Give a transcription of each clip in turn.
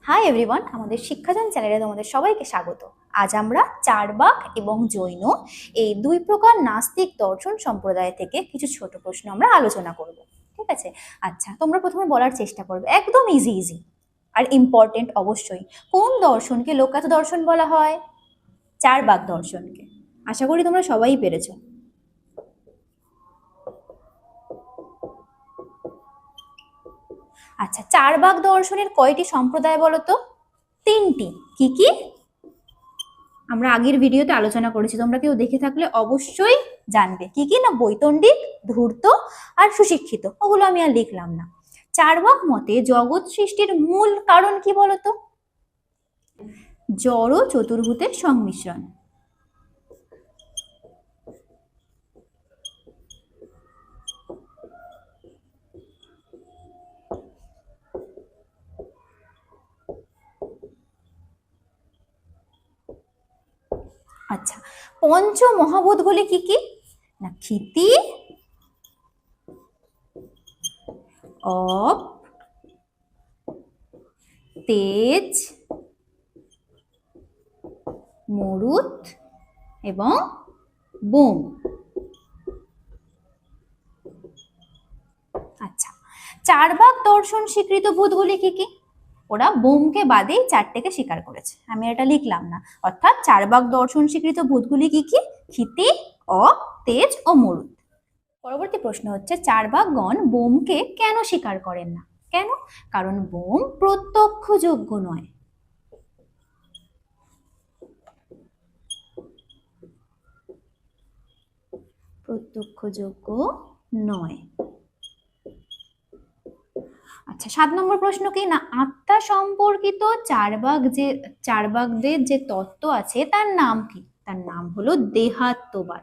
Hi everyone, আমাদের শিক্ষাজন চ্যানেলে তোমাদের সবাইকে স্বাগত। আজ আমরা চারবাক এবং জৈন এই দুই প্রকার নাস্তিক দর্শন সম্প্রদায় থেকে কিছু ছোট প্রশ্ন আমরা আলোচনা করব। ঠিক আছে? আচ্ছা, তোমরা প্রথমে বলার চেষ্টা করবে, একদম ইজি ইজি আর ইম্পর্টেন্ট অবশ্যই। কোন দর্শনকে লোকায়ত দর্শন বলা হয়? চারবাক দর্শনকে। আশা করি তোমরা সবাই পেরেছো। আচ্ছা, চারবাক দর্শনের কয়টি সম্প্রদায় বলো তো? তিনটি। কি কি? আমরা আগের ভিডিওতে আলোচনা করেছি, তোমরা কেউ দেখে থাকলে অবশ্যই জানবে। কি কি না? বৈতণ্ডিক, ধূর্ত আর সুশিক্ষিত। ওগুলো আমি আর লিখলাম না। চারবাক মতে জগৎ সৃষ্টির মূল কারণ কি বলতো? জড় চতুর্ভূতের সংমিশ্রণ। আচ্ছা, পঞ্চ মহাভূতগুলি কি কি না? ক্ষিতি, অপ, তেজ, মরুত এবং বোম। আচ্ছা, চারবাক দর্শন স্বীকৃত ভূতগুলি কি কি? ওরা বোমকে বাদেই চারটেকে স্বীকার করেছে, আমি এটা লিখলাম না। অর্থাৎ চারবাক দর্শন স্বীকৃত ভূতগুলি কি কি? ক্ষিতি, অপ, তেজ ও মরুত। পরবর্তী প্রশ্ন হচ্ছে, চারবাকগণ বোমকে কেন স্বীকার করেন না? কেন? কারণ বোম প্রত্যক্ষযোগ্য নয়। প্রত্যক্ষযোগ্য নয়। আচ্ছা, 7 নম্বর প্রশ্ন কি না? আত্মা সম্পর্কিত চারবাকদের যে তত্ত্ব আছে তার নাম কি? তার নাম হলো দেহাত্মবাদ।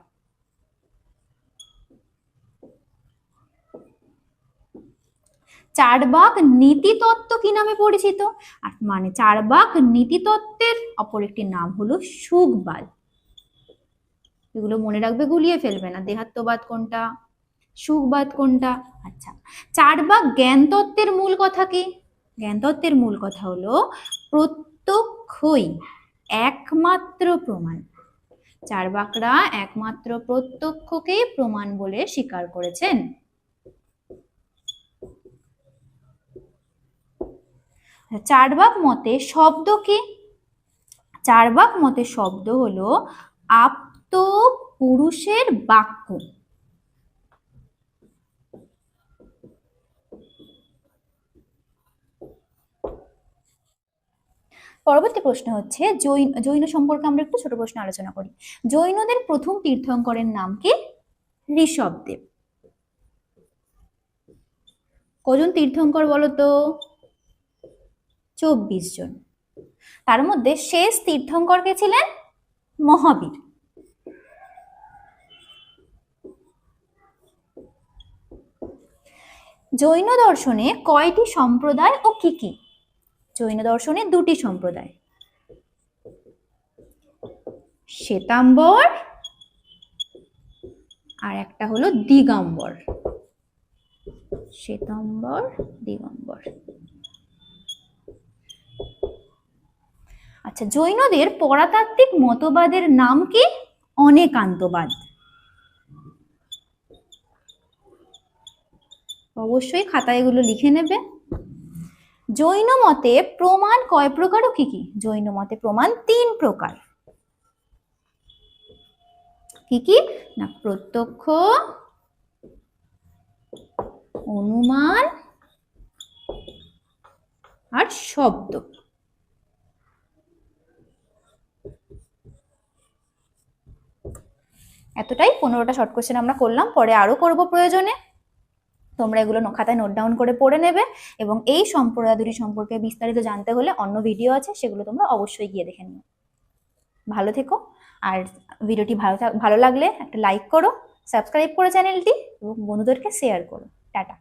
চারবাক নীতিতত্ত্ব কি নামে পরিচিত? আর মানে চারবাক নীতিতত্ত্বের অপর একটি নাম হলো সুখবাদ। এগুলো মনে রাখবে, গুলিয়ে ফেলবে না। দেহাত্মবাদ কোনটা, সুখবাদ কোনটা। আচ্ছা, চারবাক জ্ঞান তত্ত্বের মূল কথা কি? জ্ঞান তত্ত্বের মূল কথা হলো প্রত্যক্ষই একমাত্র প্রমাণ। চারবাকরা একমাত্র প্রত্যক্ষকেই প্রমাণ বলে স্বীকার করেছেন। চারবাক মতে শব্দ কি? চারবাক মতে শব্দ হলো আপ্ত পুরুষের বাক্য। পরবর্তী প্রশ্ন হচ্ছে, জৈন সম্পর্কে আমরা একটু ছোট প্রশ্ন আলোচনা করি। জৈনদের প্রথম তীর্থঙ্করের নাম কি? ঋষভদেব। কজন তীর্থঙ্কর বলতো? 24 জন। তার মধ্যে শেষ তীর্থঙ্কর কে ছিলেন? মহাবীর। জৈন দর্শনে কয়টি সম্প্রদায় ও কি কি? জৈন দর্শনে দুটি সম্প্রদায়, শ্বেতাম্বর আর একটা হলো দিগম্বর। শ্বেতাম্বর, দিগম্বর। আচ্ছা, জৈনদের পরাতাত্ত্বিক মতবাদের নাম কি? অনেকান্তবাদ। অবশ্যই খাতায় এগুলো লিখে নেবে। জৈন মতে প্রমাণ কয় প্রকার ও কি কি? জৈন মতে প্রমাণ 3 প্রকার। কি কি না? প্রত্যক্ষ, অনুমান আর শব্দ। এতটাই 15টা শর্ট কোশ্চেন আমরা করলাম, পরে আরো করব প্রয়োজনে। তোমরা এগুলো খাতায় নোট ডাউন করে পড়ে নেবে, এবং এই সম্প্রদায় দুটি সম্পর্কে বিস্তারিত জানতে হলে অন্য ভিডিও আছে, সেগুলো তোমরা অবশ্যই গিয়ে দেখে নিও। ভালো থেকো, আর ভিডিওটি ভালো লাগলে একটা লাইক করো, সাবস্ক্রাইব করো চ্যানেলটি, এবং বন্ধুদেরকে শেয়ার করো। টাটা।